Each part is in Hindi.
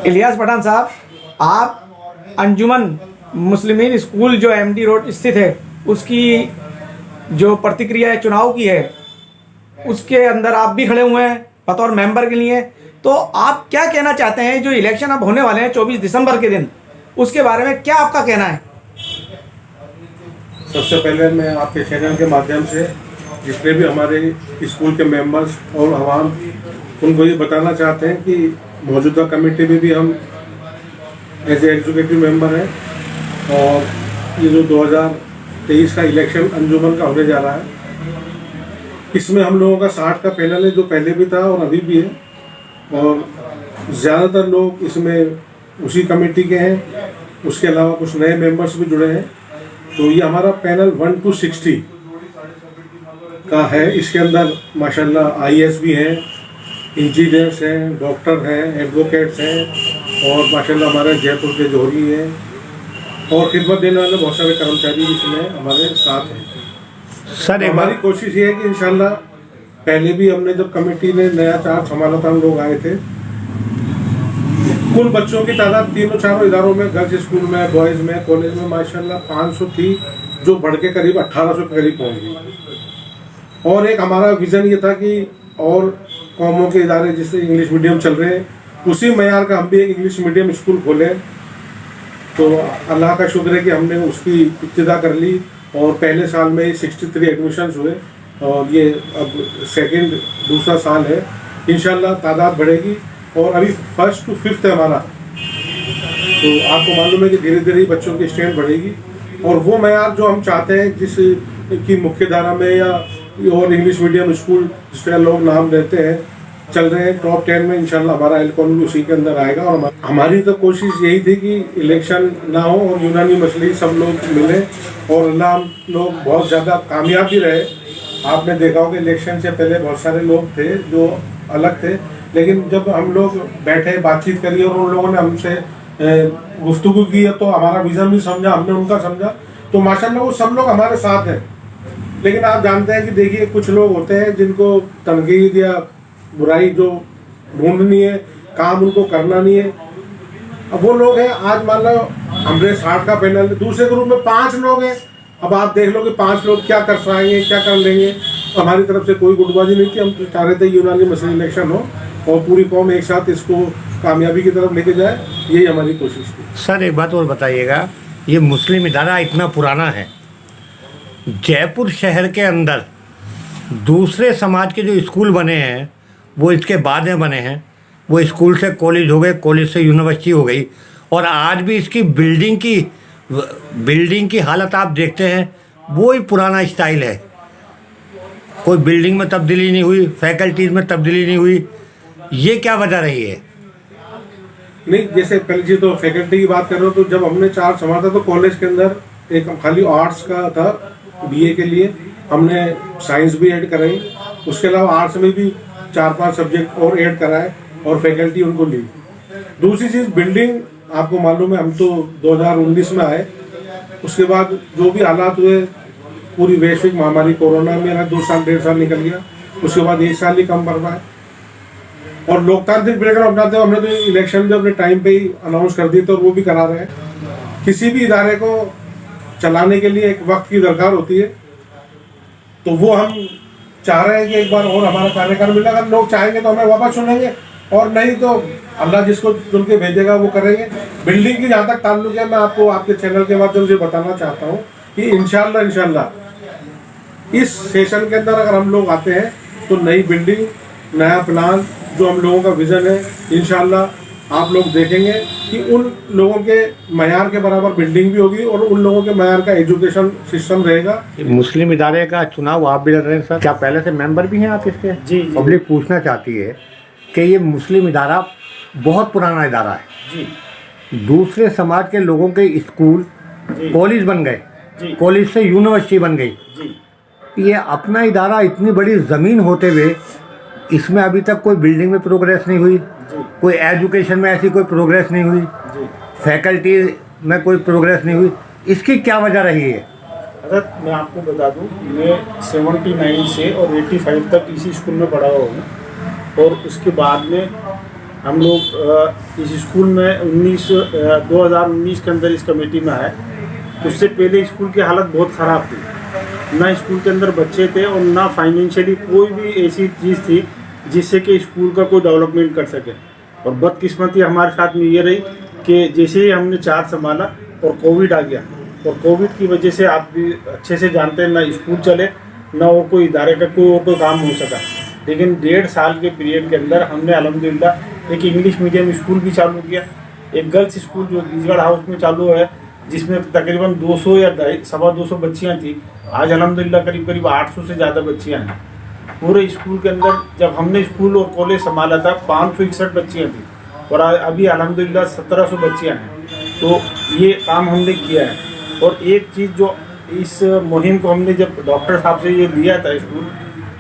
इलियास पठान साहब, आप अंजुमन मुस्लिमीन स्कूल जो एमडी रोड स्थित है उसकी जो प्रतिक्रिया है चुनाव की है उसके अंदर आप भी खड़े हुए हैं बतौर मेंबर के लिए, तो आप क्या कहना चाहते हैं जो इलेक्शन अब होने वाले हैं 24 दिसंबर के दिन, उसके बारे में क्या आपका कहना है? सबसे पहले मैं आपके चैनल के माध्यम से जितने भी हमारे स्कूल के मेंबर्स और आवाम उनको ये बताना चाहते हैं कि मौजूदा कमेटी में भी हम एज एग्जीक्यूटिव मेंबर हैं और ये जो 2023 का इलेक्शन अंजुमन का होने जा रहा है इसमें हम लोगों का 60 का पैनल है जो पहले भी था और अभी भी है और ज़्यादातर लोग इसमें उसी कमेटी के हैं। उसके अलावा कुछ नए मेंबर्स भी जुड़े हैं। तो ये हमारा पैनल 1 to 60 का है। इसके अंदर माशाल्लाह IAS भी हैं, इंजीनियर्स हैं, डॉक्टर हैं, एडवोकेट्स हैं और माशाल्लाह हमारे जयपुर के जौहरी हैं और खिदमत देने वाले बहुत सारे कर्मचारी इसमें हमारे साथ हैं। सर हमारी कोशिश ये है कि इंशाल्लाह पहले भी हमने जब कमेटी ने नया चार्ज संभाला था हम लोग आए थे, कुल बच्चों की तादाद तीनों चारों इदारों में, गर्ल्स स्कूल में, बॉयज़ में, कॉलेज में माशाल्लाह 500 थी जो बढ़ के करीब 1800 के करीब पहुँच गई। और एक हमारा विज़न ये था कि और कौमों के इदारे जिससे इंग्लिश मीडियम चल रहे हैं उसी मयार का हम भी एक इंग्लिश मीडियम स्कूल खोलें। तो अल्लाह का शुक्र है कि हमने उसकी इब्तिदा कर ली और पहले साल में 63 एडमिशन्स हुए और ये अब दूसरा साल है। इंशाल्लाह तादाद बढ़ेगी और अभी 1st to 5th है हमारा। तो आपको मालूम है कि धीरे धीरे बच्चों की स्ट्रेंथ बढ़ेगी और वो मयार जो हम चाहते हैं जिस की मुख्य धारा में या और इंग्लिश मीडियम स्कूल जिस तरह लोग नाम लेते हैं चल रहे हैं टॉप 10 में, इंशाल्लाह हमारा एल्कॉन भी उसी के अंदर आएगा। और हमारी तो कोशिश यही थी कि इलेक्शन ना हो और यूनानी मसले सब लोग मिले और अल्लाह हम लोग बहुत ज़्यादा कामयाब भी रहे। आपने देखा होगा इलेक्शन से पहले बहुत सारे लोग थे जो अलग थे, लेकिन जब हम लोग बैठे बातचीत करी और उन लोगों ने हमसे गुफ्तगू की तो हमारा विज़न भी समझा, हमने उनका समझा, तो माशाल्लाह वो सब लोग हमारे साथ हैं। लेकिन आप जानते हैं कि देखिए कुछ लोग होते हैं जिनको तनकीद या बुराई जो ढूंढनी है, काम उनको करना नहीं है। अब वो लोग हैं, आज मान लो हमने 60 का पैनल, दूसरे ग्रुप में 5 लोग हैं। अब आप देख लो कि 5 लोग क्या कर पाएंगे, क्या कर लेंगे। तो हमारी तरफ से कोई गुटबाजी नहीं थी, हम तो चाह रहे थे यूनानी मसले इलेक्शन हो और पूरी कौम एक साथ इसको कामयाबी की तरफ लेके जाए, यही हमारी कोशिश थी। सर एक बात और बताइएगा, ये मुस्लिम इदारा इतना पुराना है, जयपुर शहर के अंदर दूसरे समाज के जो स्कूल बने हैं वो इसके बाद में बने हैं। वो स्कूल से कॉलेज हो गए, कॉलेज से यूनिवर्सिटी हो गई और आज भी इसकी बिल्डिंग की हालत आप देखते हैं वो ही पुराना स्टाइल है। कोई बिल्डिंग में तब्दीली नहीं हुई, फैकल्टीज़ में तब्दीली नहीं हुई। ये क्या वजह रही है? नहीं, जैसे पहले जी तो फैकल्टी की बात कर रहे हो, तो जब हमने चार्ज संभाला था तो कॉलेज के अंदर एक खाली आर्ट्स का था, BA के लिए हमने साइंस भी ऐड कराई, उसके अलावा आर्ट्स में भी 4-5 सब्जेक्ट और ऐड कराए और फैकल्टी उनको ली। दूसरी चीज़ बिल्डिंग, आपको मालूम है हम तो 2019 में आए, उसके बाद जो भी हालात हुए, पूरी वैश्विक महामारी कोरोना में 2 साल 1.5 साल निकल गया, उसके बाद 1 साल ही कम पड़ रहा है और लोकतांत्रिक प्रक्रिया अपनाते हुए हमने तो इलेक्शन भी अपने टाइम पे ही अनाउंस कर दी, तो वो भी करा रहे हैं। किसी भी इदारे को चलाने के लिए एक वक्त की दरकार होती है, तो वो हम चाह रहे हैं कि एक बार और हमारा कार्यकाल मिला। अगर लोग चाहेंगे तो हमें वापस चुनेंगे और नहीं तो अल्लाह जिसको चुन के भेजेगा वो करेंगे। बिल्डिंग की जहाँ तक ताल्लुक है, मैं आपको आपके चैनल के माध्यम से बताना चाहता हूँ कि इंशाल्लाह इस सेशन के अंदर अगर हम लोग आते हैं तो नई बिल्डिंग, नया प्लान, जो हम लोगों का विज़न है, इंशाल्लाह आप लोग देखेंगे कि उन लोगों के मयार के बराबर बिल्डिंग भी होगी और उन लोगों के मयार का एजुकेशन सिस्टम रहेगा। मुस्लिम इदारे का चुनाव आप भी लड़ रहे हैं सर, क्या पहले से मेंबर भी हैं आप इसके? जी। पब्लिक पूछना चाहती है कि ये मुस्लिम इदारा बहुत पुराना इदारा है जी। दूसरे समाज के लोगों के स्कूल कॉलेज बन गए, कॉलेज से यूनिवर्सिटी बन गई जी। ये अपना इदारा इतनी बड़ी ज़मीन होते हुए इसमें अभी तक कोई बिल्डिंग में प्रोग्रेस नहीं हुई, कोई एजुकेशन में ऐसी कोई प्रोग्रेस नहीं हुई, फैकल्टी में कोई प्रोग्रेस नहीं हुई। इसकी क्या वजह रही है? अगर मैं आपको बता दूं, मैं 79 से और 85 तक इसी स्कूल में पढ़ा हुआ हूँ और उसके बाद में हम लोग इस स्कूल में 2019 के अंदर इस कमेटी में आए। उससे पहले स्कूल की हालत बहुत ख़राब थी, ना स्कूल के अंदर बच्चे थे और ना फाइनेंशियली कोई भी ऐसी चीज़ थी जिससे कि स्कूल का कोई डेवलपमेंट कर सके। और बदकिस्मती हमारे साथ में ये रही कि जैसे ही हमने चार्ज संभाला और कोविड आ गया, और कोविड की वजह से आप भी अच्छे से जानते हैं, ना स्कूल चले ना वो कोई इदारे का कोई काम हो सका। लेकिन 1.5 साल के पीरियड के अंदर हमने अल्हम्दुलिल्लाह एक इंग्लिश मीडियम स्कूल भी चालू किया, एक गर्ल्स स्कूल जो ईजगढ़ हाउस में चालू है, जिसमें तकरीबन 200 या 250 बच्चियाँ थी। आज अल्हम्दुलिल्लाह करीब करीब 800 से ज़्यादा बच्चियाँ हैं पूरे स्कूल के अंदर। जब हमने स्कूल और कॉलेज संभाला था 561 बच्चियाँ थी, और अभी अल्हम्दुलिल्लाह 1700 बच्चियाँ हैं। तो ये काम हमने किया है। और एक चीज़ जो इस मुहिम को हमने जब डॉक्टर साहब से ये लिया था स्कूल,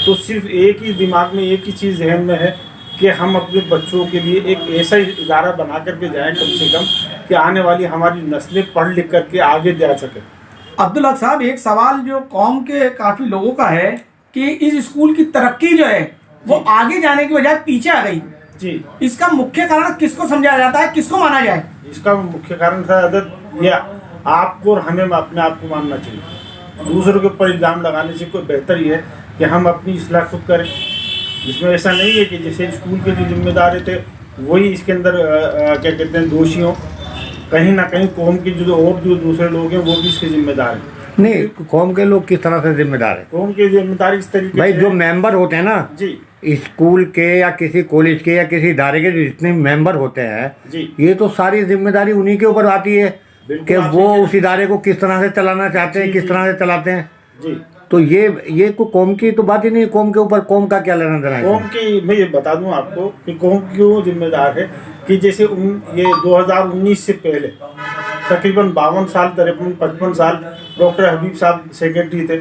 तो सिर्फ एक ही दिमाग में एक ही चीज़ जहन में है कि हम अपने बच्चों के लिए एक ऐसा इदारा बना करके जाएं कम से कम, कि आने वाली हमारी नस्लें पढ़ लिख करके आगे जा सकें। अब्दुल हक साहब, एक सवाल जो कौम के काफ़ी लोगों का है कि इस स्कूल की तरक्की जो है वो आगे जाने की बजाय पीछे आ गई जी, इसका मुख्य कारण किसको समझाया जाता है, किसको माना जाए? इसका मुख्य कारण था अदद, या आपको और हमें अपने आप को मानना चाहिए। दूसरों के ऊपर इल्ज़ाम लगाने से कोई बेहतर ही है कि हम अपनी इस्लाह खुद करें। इसमें ऐसा नहीं है कि जैसे स्कूल के जो जिम्मेदार थे वही इसके अंदर क्या कहते हैं दोषी हों। कहीं ना कहीं कौम के जो दूसरे लोग हैं वो भी इसके जिम्मेदार हैं। नहीं, कौम के लोग किस तरह से जिम्मेदार है? कौम की जिम्मेदारी इस तरीके भाई, से जो है। मेंबर होते हैं ना जी स्कूल के या किसी कॉलेज के या किसी इदारे के, जो जितने मेंबर होते हैं, जी, ये तो सारी जिम्मेदारी उन्हीं के ऊपर आती है बिल्कुल कि आप वो सही उस इदारे को किस तरह से चलाना चाहते हैं, जी, किस जी। तरह से चलाते हैं। जी। तो ये को कौम की तो बात ही नहीं, कौम के ऊपर कौम का क्या लेना देना है? कौम की मैं ये बता दूं आपको कि कौम क्यों जिम्मेदार है कि जैसे ये 2019 से पहले तकरीबन 52 साल 53-55 साल डॉक्टर हबीब साहब सेक्रेटरी थे,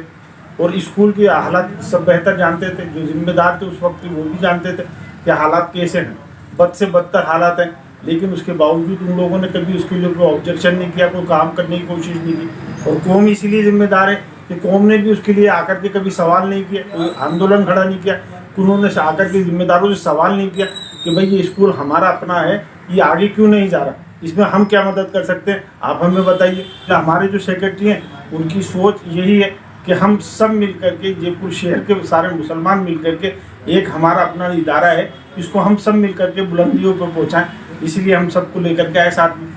और स्कूल की हालात सब बेहतर जानते थे। जो जिम्मेदार थे उस वक्त वो भी जानते थे कि हालात कैसे हैं, बद से बदतर हालात हैं। लेकिन उसके बावजूद उन लोगों ने कभी उसके लिए कोई ऑब्जेक्शन नहीं किया, कोई काम करने की कोशिश नहीं की। और कौम इसीलिए जिम्मेदार है कि कौम ने भी उसके लिए आकर के कभी सवाल नहीं किया, कोई आंदोलन खड़ा नहीं किया, उन्होंने आकर के जिम्मेदारों से सवाल नहीं किया कि भाई ये स्कूल हमारा अपना है, ये आगे क्यों नहीं जा रहा, इसमें हम क्या मदद कर सकते हैं, आप हमें बताइए। हमारे जो सेक्रेटरी हैं उनकी सोच यही है कि हम सब मिल करके, जयपुर शहर के सारे मुसलमान मिल करके एक हमारा अपना इदारा है, इसको हम सब मिल करके बुलंदियों पर पहुँचाएँ। इसलिए हम सबको लेकर के आए साथ में।